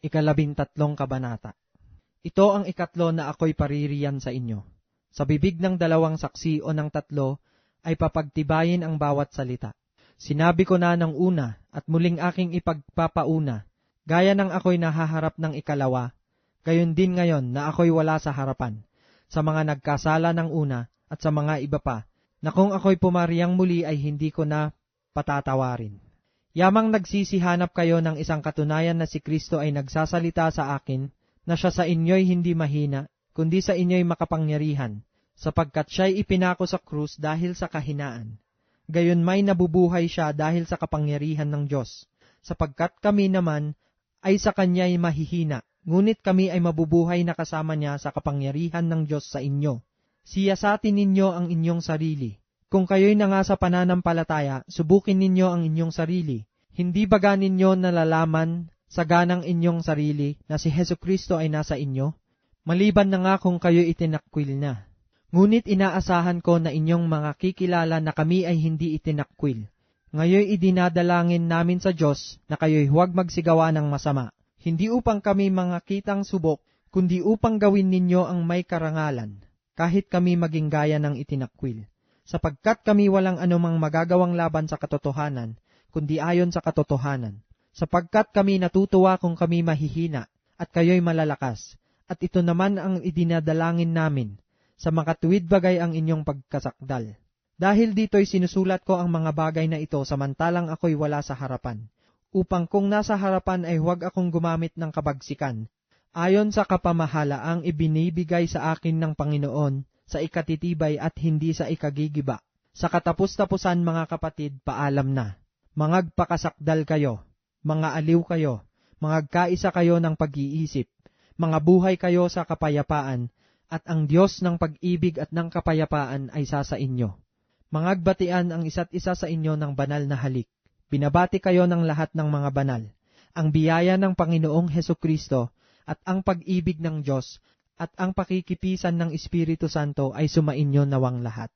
13 kabanata. Ito ang ikatlo na ako'y paririyan sa inyo. Sa bibig ng 2 saksi o ng 3 ay papagtibayin ang bawat salita. Sinabi ko na ng una at muling aking ipagpapauna, gaya ng ako'y nahaharap ng ikalawa, gayon din ngayon na ako'y wala sa harapan, sa mga nagkasala ng una at sa mga iba pa, na kung ako'y pumariyang muli ay hindi ko na patatawarin. Yamang nagsisihanap kayo ng isang katunayan na si Kristo ay nagsasalita sa akin, na siya sa inyo'y hindi mahina, kundi sa inyo'y makapangyarihan, sapagkat siya'y ipinako sa krus dahil sa kahinaan. Gayon may nabubuhay siya dahil sa kapangyarihan ng Diyos, sapagkat kami naman ay sa Kanya'y mahihina, ngunit kami ay mabubuhay na kasama niya sa kapangyarihan ng Diyos sa inyo. Siyasatin ninyo ang inyong sarili. Kung kayo'y nanga sa pananampalataya, subukin ninyo ang inyong sarili. Hindi baga ninyo nalalaman sa ganang inyong sarili na si Hesukristo ay nasa inyo? Maliban na nga kung kayo'y itinakwil na. Ngunit inaasahan ko na inyong mga kikilala na kami ay hindi itinakwil. Ngayoy idinadalangin namin sa Diyos na kayo'y huwag magsigawa ng masama. Hindi upang kami mga kitang subok, kundi upang gawin ninyo ang may karangalan, kahit kami maging gaya ng itinakwil. Sapagkat kami walang anumang magagawang laban sa katotohanan, kundi ayon sa katotohanan. Sapagkat kami natutuwa kung kami mahihina, at kayo'y malalakas. At ito naman ang idinadalangin namin, sa makatuwid bagay ang inyong pagkasakdal. Dahil dito'y sinusulat ko ang mga bagay na ito samantalang ako'y wala sa harapan, upang kung nasa harapan ay huwag akong gumamit ng kabagsikan, ayon sa kapamahalaang ibinibigay sa akin ng Panginoon, sa ikatitibay at hindi sa ikagigiba. Sa katapus-tapusan mga kapatid, paalam na. Mangagpakasakdal kayo, mga aliw kayo, mangagkaisa kayo ng pag-iisip, mga buhay kayo sa kapayapaan, at ang Diyos ng pag-ibig at ng kapayapaan ay sa inyo. Mangagbatian ang isa't isa sa inyo ng banal na halik. Binabati kayo ng lahat ng mga banal. Ang biyaya ng Panginoong Hesukristo at ang pag-ibig ng Diyos at ang pakikipisan ng Espiritu Santo ay sumainyo nawang lahat.